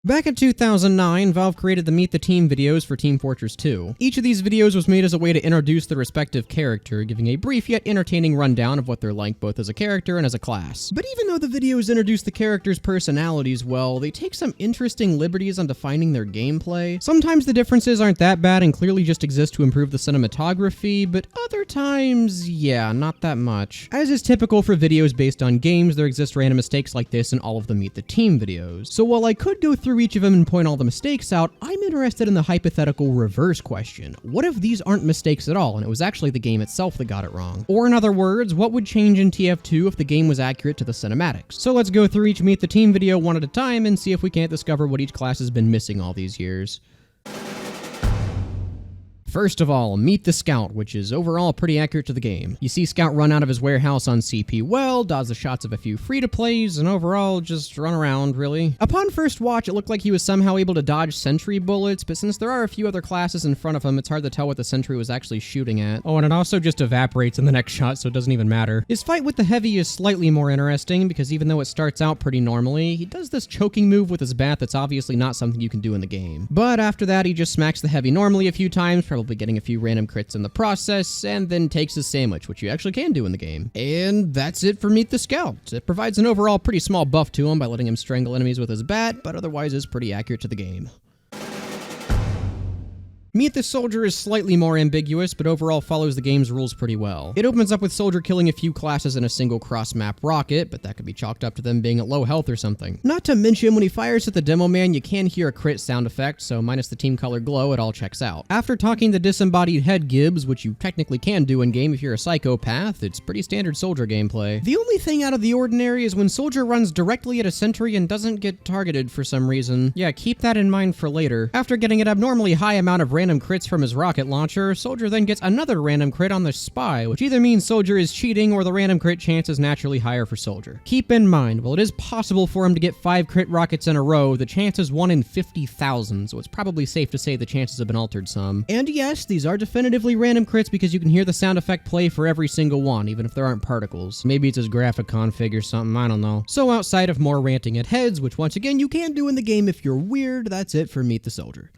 Back in 2009, Valve created the Meet the Team videos for Team Fortress 2. Each of these videos was made as a way to introduce the respective character, giving a brief yet entertaining rundown of what they're like both as a character and as a class. But even though the videos introduce the characters' personalities well, they take some interesting liberties on defining their gameplay. Sometimes the differences aren't that bad and clearly just exist to improve the cinematography, but other times, yeah, not that much. As is typical for videos based on games, there exist random mistakes like this in all of the Meet the Team videos. So while I could go through each of them and point all the mistakes out, I'm interested in the hypothetical reverse question. What if these aren't mistakes at all and it was actually the game itself that got it wrong? Or in other words, what would change in TF2 if the game was accurate to the cinematics? So let's go through each Meet the Team video one at a time and see if we can't discover what each class has been missing all these years. First of all, meet the Scout, which is overall pretty accurate to the game. You see Scout run out of his warehouse on CP well, dodge the shots of a few free-to-plays, and overall just run around, really. Upon first watch, it looked like he was somehow able to dodge sentry bullets, but since there are a few other classes in front of him, it's hard to tell what the sentry was actually shooting at. Oh, and it also just evaporates in the next shot, so it doesn't even matter. His fight with the Heavy is slightly more interesting, because even though it starts out pretty normally, he does this choking move with his bat that's obviously not something you can do in the game. But after that, he just smacks the Heavy normally a few times, probably getting a few random crits in the process, and then takes his sandwich, which you actually can do in the game. And that's it for Meet the Scout. It provides an overall pretty small buff to him by letting him strangle enemies with his bat, but otherwise is pretty accurate to the game. Meet the Soldier is slightly more ambiguous, but overall follows the game's rules pretty well. It opens up with Soldier killing a few classes in a single cross-map rocket, but that could be chalked up to them being at low health or something. Not to mention, when he fires at the Demoman, you can hear a crit sound effect, so minus the team color glow, it all checks out. After talking the disembodied head Gibbs, which you technically can do in-game if you're a psychopath, it's pretty standard Soldier gameplay. The only thing out of the ordinary is when Soldier runs directly at a sentry and doesn't get targeted for some reason. Yeah, keep that in mind for later. After getting an abnormally high amount of random crits from his rocket launcher, Soldier then gets another random crit on the Spy, which either means Soldier is cheating or the random crit chance is naturally higher for Soldier. Keep in mind, while it is possible for him to get 5 crit rockets in a row, the chance is 1 in 50,000, so it's probably safe to say the chances have been altered some. And yes, these are definitively random crits because you can hear the sound effect play for every single one, even if there aren't particles. Maybe it's his graphic config or something, I don't know. So outside of more ranting at heads, which once again you can do in the game if you're weird, that's it for Meet the Soldier.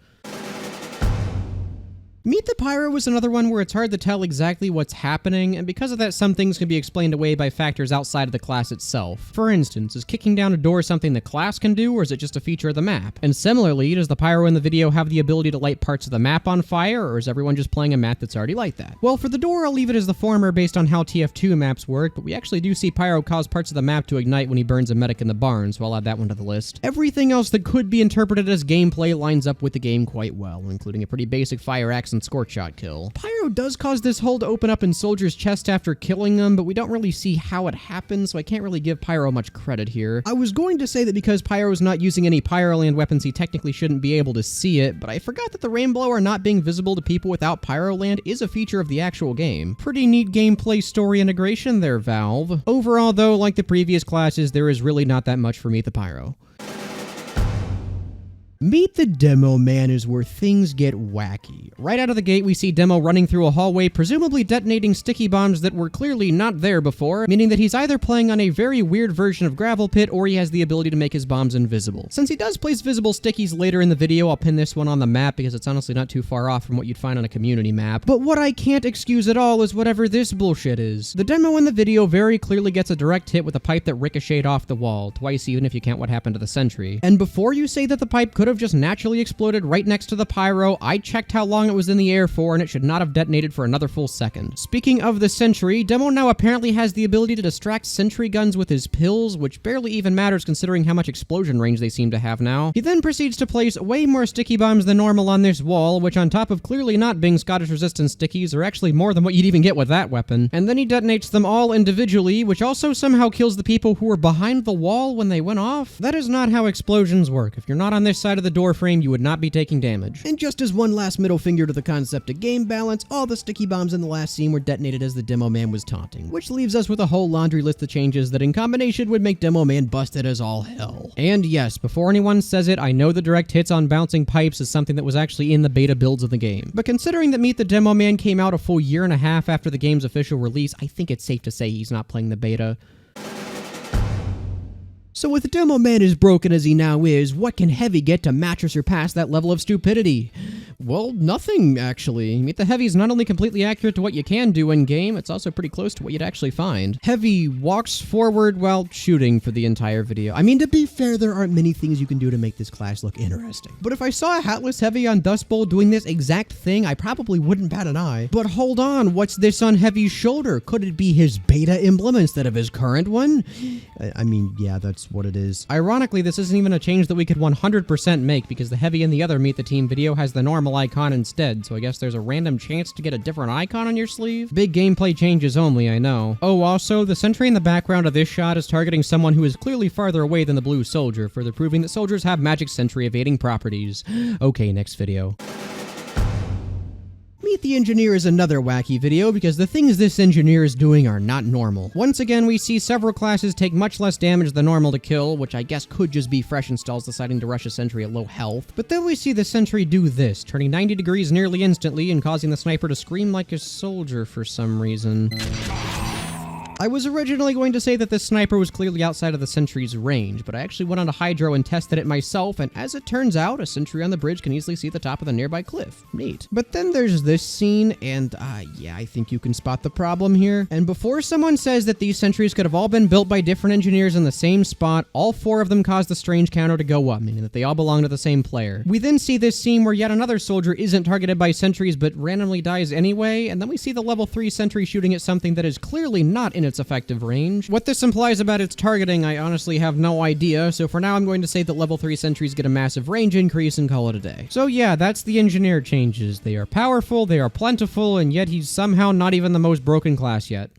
Meet the Pyro was another one where it's hard to tell exactly what's happening, and because of that, some things can be explained away by factors outside of the class itself. For instance, is kicking down a door something the class can do, or is it just a feature of the map? And similarly, does the Pyro in the video have the ability to light parts of the map on fire, or is everyone just playing a map that's already like that? Well, for the door, I'll leave it as the former based on how TF2 maps work, but we actually do see Pyro cause parts of the map to ignite when he burns a medic in the barn, so I'll add that one to the list. Everything else that could be interpreted as gameplay lines up with the game quite well, including a pretty basic fire axe and scorch shot kill. Pyro does cause this hole to open up in Soldier's chest after killing them, but we don't really see how it happens, so I can't really give Pyro much credit here. I was going to say that because Pyro is not using any Pyroland weapons, he technically shouldn't be able to see it, but I forgot that the Rainblower not being visible to people without Pyroland is a feature of the actual game. Pretty neat gameplay story integration there, Valve. Overall, though, like the previous classes, there is really not that much for Meet the Pyro. Meet the Demoman is where things get wacky. Right out of the gate, we see Demo running through a hallway, presumably detonating sticky bombs that were clearly not there before, meaning that he's either playing on a very weird version of Gravel Pit or he has the ability to make his bombs invisible. Since he does place visible stickies later in the video, I'll pin this one on the map because it's honestly not too far off from what you'd find on a community map. But what I can't excuse at all is whatever this bullshit is. The Demo in the video very clearly gets a direct hit with a pipe that ricocheted off the wall, twice even if you count what happened to the sentry. And before you say that the pipe could have just naturally exploded right next to the Pyro, I checked how long it was in the air for, and it should not have detonated for another full second. Speaking of the sentry, Demo now apparently has the ability to distract sentry guns with his pills, which barely even matters considering how much explosion range they seem to have now. He then proceeds to place way more sticky bombs than normal on this wall, which on top of clearly not being Scottish resistance stickies are actually more than what you'd even get with that weapon. And then he detonates them all individually, which also somehow kills the people who were behind the wall when they went off. That is not how explosions work. If you're not on this side of the door frame, you would not be taking damage. And just as one last middle finger to the concept of game balance, all the sticky bombs in the last scene were detonated as the Demoman was taunting, which leaves us with a whole laundry list of changes that in combination would make Demoman busted as all hell. And yes, before anyone says it, I know the direct hits on bouncing pipes is something that was actually in the beta builds of the game. But considering that Meet the Demoman came out a full year and a half after the game's official release, I think it's safe to say he's not playing the beta. So with Demoman as broken as he now is, what can Heavy get to match or surpass that level of stupidity? Well, nothing, actually. Meet the Heavy is not only completely accurate to what you can do in-game, it's also pretty close to what you'd actually find. Heavy walks forward while shooting for the entire video. I mean, to be fair, there aren't many things you can do to make this class look interesting. But if I saw a hatless Heavy on Dust Bowl doing this exact thing, I probably wouldn't bat an eye. But hold on, what's this on Heavy's shoulder? Could it be his beta emblem instead of his current one? I mean, yeah, that's what it is. Ironically, this isn't even a change that we could 100% make because the Heavy in the other Meet the Team video has the normal icon instead, so I guess there's a random chance to get a different icon on your sleeve? Big gameplay changes only, I know. Oh, also, the sentry in the background of this shot is targeting someone who is clearly farther away than the blue soldier, further proving that soldiers have magic sentry evading properties. Okay, next video. Meet the Engineer is another wacky video because the things this engineer is doing are not normal. Once again, we see several classes take much less damage than normal to kill, which I guess could just be fresh installs deciding to rush a sentry at low health. But then we see the sentry do this, turning 90 degrees nearly instantly and causing the sniper to scream like a soldier for some reason. I was originally going to say that this sniper was clearly outside of the sentry's range, but I actually went on to Hydro and tested it myself, and as it turns out, a sentry on the bridge can easily see the top of the nearby cliff. Neat. But then there's this scene, and yeah, I think you can spot the problem here. And before someone says that these sentries could have all been built by different engineers in the same spot, all four of them cause the strange counter to go up, meaning that they all belong to the same player. We then see this scene where yet another soldier isn't targeted by sentries but randomly dies anyway, and then we see the level 3 sentry shooting at something that is clearly not in its effective range. What this implies about its targeting, I honestly have no idea, so for now I'm going to say that level 3 sentries get a massive range increase and call it a day. So yeah, that's the engineer changes. They are powerful, they are plentiful, and yet he's somehow not even the most broken class yet.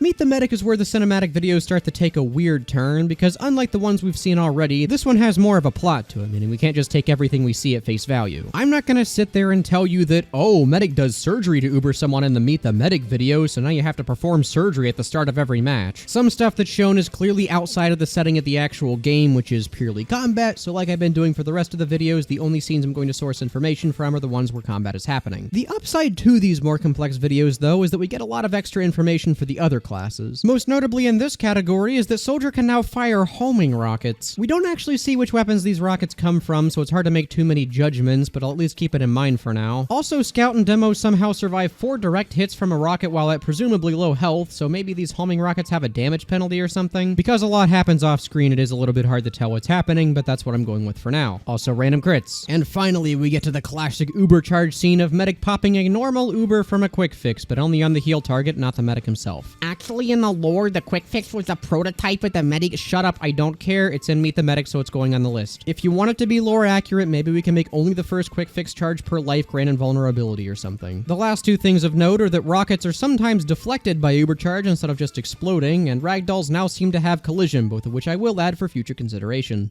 Meet the Medic is where the cinematic videos start to take a weird turn, because unlike the ones we've seen already, this one has more of a plot to it, meaning we can't just take everything we see at face value. I'm not gonna sit there and tell you that, oh, Medic does surgery to Uber someone in the Meet the Medic video, so now you have to perform surgery at the start of every match. Some stuff that's shown is clearly outside of the setting of the actual game, which is purely combat, so like I've been doing for the rest of the videos, the only scenes I'm going to source information from are the ones where combat is happening. The upside to these more complex videos, though, is that we get a lot of extra information for the other classes. Most notably in this category is that Soldier can now fire homing rockets. We don't actually see which weapons these rockets come from, so it's hard to make too many judgments, but I'll at least keep it in mind for now. Also, Scout and Demo somehow survive 4 direct hits from a rocket while at presumably low health, so maybe these homing rockets have a damage penalty or something. Because a lot happens off screen, it is a little bit hard to tell what's happening, but that's what I'm going with for now. Also, random crits. And finally, we get to the classic Uber charge scene of Medic popping a normal Uber from a quick fix, but only on the heal target, not the Medic himself. Actually, in the lore, the quick fix was a prototype of the Medic. Shut up, I don't care. It's in Meet the Medic, so it's going on the list. If you want it to be lore accurate, maybe we can make only the first quick fix charge per life grant invulnerability or something. The last two things of note are that rockets are sometimes deflected by Uber charge instead of just exploding, and ragdolls now seem to have collision, both of which I will add for future consideration.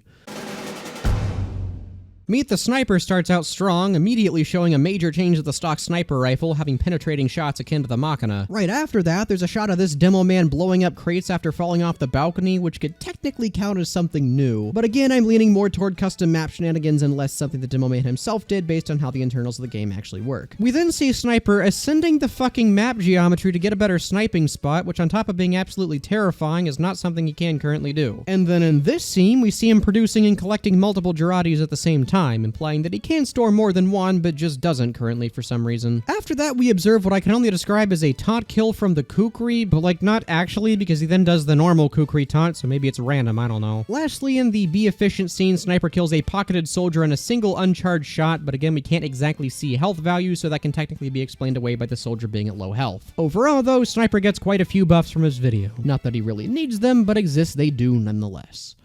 Meet the Sniper starts out strong, immediately showing a major change to the stock sniper rifle, having penetrating shots akin to the Machina. Right after that, there's a shot of this Demoman blowing up crates after falling off the balcony, which could technically count as something new. But again, I'm leaning more toward custom map shenanigans and less something that Demoman himself did based on how the internals of the game actually work. We then see Sniper ascending the fucking map geometry to get a better sniping spot, which on top of being absolutely terrifying is not something he can currently do. And then in this scene, we see him producing and collecting multiple Giratis at the same time, implying that he can store more than one, but just doesn't currently for some reason. After that, we observe what I can only describe as a taunt kill from the Kukri, but like not actually, because he then does the normal Kukri taunt, so maybe it's random, I don't know. Lastly, in the Be Efficient scene, Sniper kills a pocketed soldier in a single uncharged shot, but again, we can't exactly see health value, so that can technically be explained away by the soldier being at low health. Overall, though, Sniper gets quite a few buffs from his video. Not that he really needs them, but exist they do nonetheless.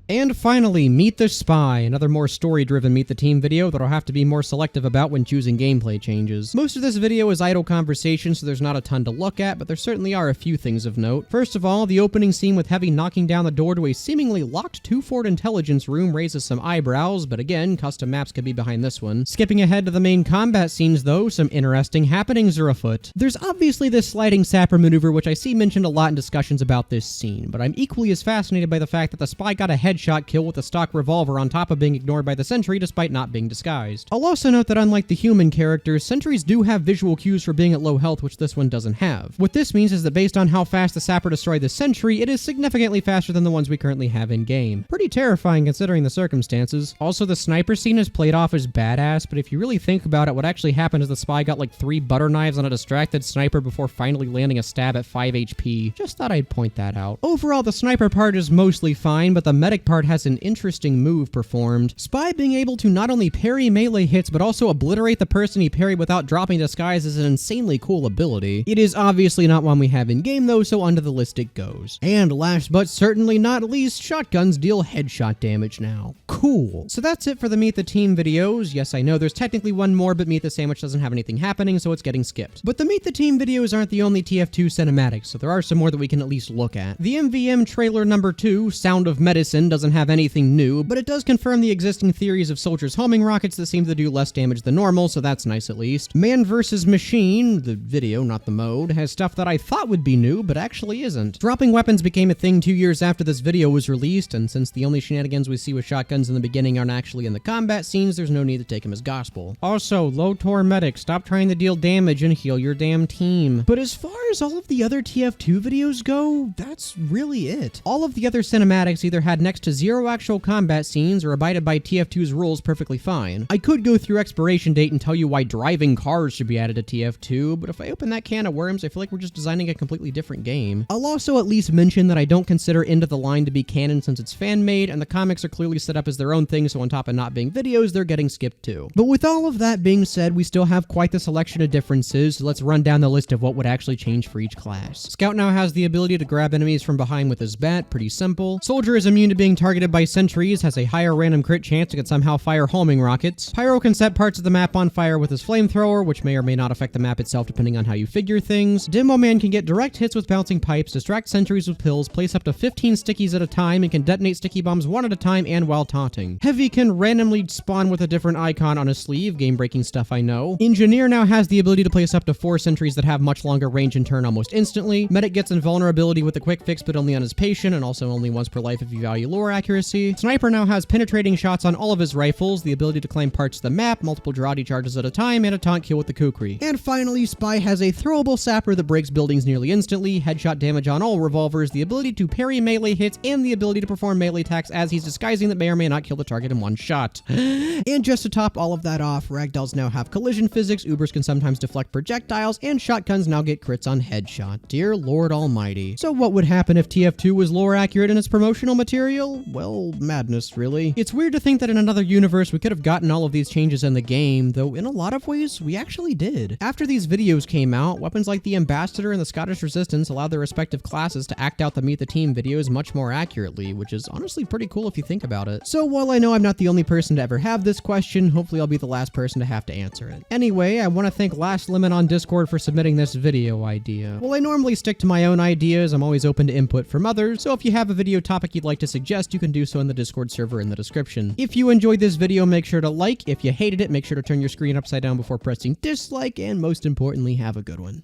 And finally, Meet the Spy, another more story-driven Meet the Team video that I'll have to be more selective about when choosing gameplay changes. Most of this video is idle conversation, so there's not a ton to look at, but there certainly are a few things of note. First of all, the opening scene with Heavy knocking down the door to a seemingly locked 2-Fort intelligence room raises some eyebrows, but again, custom maps could be behind this one. Skipping ahead to the main combat scenes though, some interesting happenings are afoot. There's obviously this sliding sapper maneuver, which I see mentioned a lot in discussions about this scene, but I'm equally as fascinated by the fact that the Spy got a headshot headshot kill with a stock revolver on top of being ignored by the sentry despite not being disguised. I'll also note that unlike the human characters, sentries do have visual cues for being at low health, which this one doesn't have. What this means is that based on how fast the sapper destroyed the sentry, it is significantly faster than the ones we currently have in-game. Pretty terrifying considering the circumstances. Also, the sniper scene is played off as badass, but if you really think about it, what actually happened is the spy got like 3 butter knives on a distracted sniper before finally landing a stab at 5 HP. Just thought I'd point that out. Overall, the sniper part is mostly fine, but the medic part has an interesting move performed. Spy being able to not only parry melee hits, but also obliterate the person he parried without dropping disguise is an insanely cool ability. It is obviously not one we have in-game though, so onto the list it goes. And last but certainly not least, shotguns deal headshot damage now. Cool. So that's it for the Meet the Team videos. Yes, I know there's technically one more, but Meet the Sandwich doesn't have anything happening, so it's getting skipped. But the Meet the Team videos aren't the only TF2 cinematics, so there are some more that we can at least look at. The MVM trailer number 2, Sound of Medicine, doesn't have anything new, but it does confirm the existing theories of soldiers homing rockets that seem to do less damage than normal, so that's nice at least. Man vs. Machine, the video, not the mode, has stuff that I thought would be new, but actually isn't. Dropping weapons became a thing 2 years after this video was released, and since the only shenanigans we see with shotguns in the beginning aren't actually in the combat scenes, there's no need to take them as gospel. Also, low Tor medic, stop trying to deal damage and heal your damn team. But as far as all of the other TF2 videos go, that's really it. All of the other cinematics either had next to 0 actual combat scenes or abided by TF2's rules perfectly fine. I could go through expiration date and tell you why driving cars should be added to TF2, but if I open that can of worms, I feel like we're just designing a completely different game. I'll also at least mention that I don't consider End of the Line to be canon since it's fan-made, and the comics are clearly set up as their own thing, so on top of not being videos, they're getting skipped too. But with all of that being said, we still have quite the selection of differences, so let's run down the list of what would actually change for each class. Scout now has the ability to grab enemies from behind with his bat, pretty simple. Soldier is immune to being targeted by sentries, has a higher random crit chance and can somehow fire homing rockets. Pyro can set parts of the map on fire with his flamethrower, which may or may not affect the map itself depending on how you figure things. Demoman can get direct hits with bouncing pipes, distract sentries with pills, place up to 15 stickies at a time, and can detonate sticky bombs one at a time and while taunting. Heavy can randomly spawn with a different icon on his sleeve, game-breaking stuff I know. Engineer now has the ability to place up to 4 sentries that have much longer range and turn almost instantly. Medic gets invulnerability with a quick fix but only on his patient, and also only once per life if you value lore accuracy. Sniper now has penetrating shots on all of his rifles, the ability to claim parts of the map, multiple Jarate charges at a time, and a taunt kill with the Kukri. And finally, Spy has a throwable sapper that breaks buildings nearly instantly, headshot damage on all revolvers, the ability to parry melee hits, and the ability to perform melee attacks as he's disguising that may or may not kill the target in one shot. And just to top all of that off, ragdolls now have collision physics, Ubers can sometimes deflect projectiles, and shotguns now get crits on headshot. Dear Lord Almighty. So what would happen if TF2 was lore accurate in its promotional material? Well, madness, really. It's weird to think that in another universe we could have gotten all of these changes in the game, though in a lot of ways we actually did. After these videos came out, weapons like the Ambassador and the Scottish Resistance allowed their respective classes to act out the Meet the Team videos much more accurately, which is honestly pretty cool if you think about it. So while I know I'm not the only person to ever have this question, hopefully I'll be the last person to have to answer it. Anyway, I want to thank Last Limit on Discord for submitting this video idea. While I normally stick to my own ideas, I'm always open to input from others, so if you have a video topic you'd like to suggest, you can do so in the Discord server in the description. If you enjoyed this video, make sure to like. If you hated it, make sure to turn your screen upside down before pressing dislike, and most importantly, have a good one.